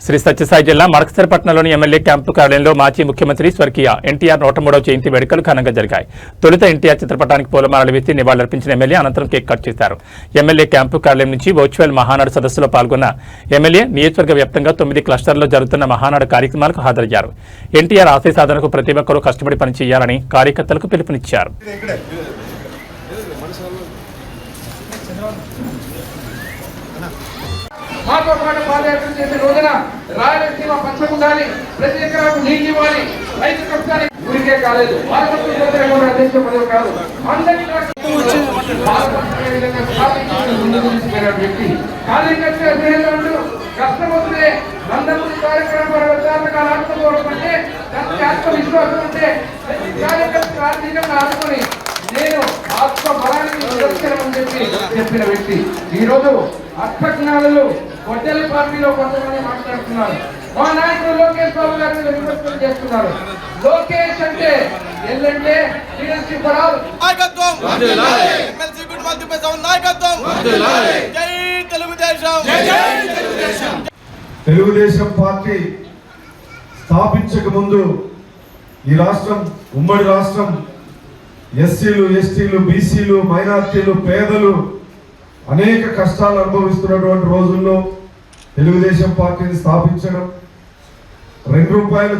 శ్రీ సత్యసాయి జిల్లా మడకసిరపట్నంలోని MLA camp కార్యాలయంలో మాజీ ముఖ్యమంత్రి స్వర్గీయ ఎన్టీఆర్ 103వ జయంతి వేడుకలు ఘనంగా జరిగాయి. తొలుత ఎన్టీఆర్ చిత్రపటానికి పూలమాలలు వేసి నివాళులర్పించిన ఎమ్మెల్యే అనంతరం కేక్ కట్ చేశారు. ఎమ్మెల్యే క్యాంపు కార్యాలయం నుంచి వర్చువల్ మహానాడు సదస్సులో పాల్గొన్న ఎమ్మెల్యే నియోజకవర్గ వ్యాప్తంగా 9 క్లస్టర్లలో జరుగుతున్న మహానాడు కార్యక్రమాలకు హాజరయ్యారు. ఎన్టీఆర్ ఆశయ సాధనకు ప్రతి ఒక్కరూ కష్టపడి పనిచేయాలని కార్యకర్తలకు పిలుపునిచ్చారు. మాతో పాటు పాదయాత్ర చేసే రోజున రాయలసీమ పచ్చ ఉండాలి, ప్రతి ఎకరాకు నీళ్ళు ఇవ్వాలి, రైతు కష్టాన్ని ఊరికే కాలేదు, దేశం పదవి కాదు, అందరికీ వ్యక్తి కార్యకర్త కష్టం వస్తే 100 కార్యక్రమాలు ఆడుకోవడం అంటే దానికి ఆత్మవిశ్వాసం ఉంటే కార్యకర్తలు ఆర్థికంగా ఆడుకొని నేను ఆత్మ బలానికి నిదర్శనమని చెప్పిన వ్యక్తి. ఈరోజు అర్థజ్ఞానులు గొడ్డెల పార్టీలో కొంతమంది మాట్లాడుతున్నారు. మా నాయకుడు లోకేష్ బాబు గారిని విమర్శలు చేస్తున్నారు. లోకేష్ అంటే ఎల్లంటే తెలుగుదేశం పార్టీ స్థాపించక ముందు ఈ రాష్ట్రం ఉమ్మడి రాష్ట్రం ఎస్సీలు, ఎస్టీలు, బీసీలు, మైనార్టీలు, పేదలు అనేక కష్టాలు అనుభవిస్తున్నటువంటి రోజుల్లో తెలుగుదేశం పార్టీని స్థాపించడం, ₹2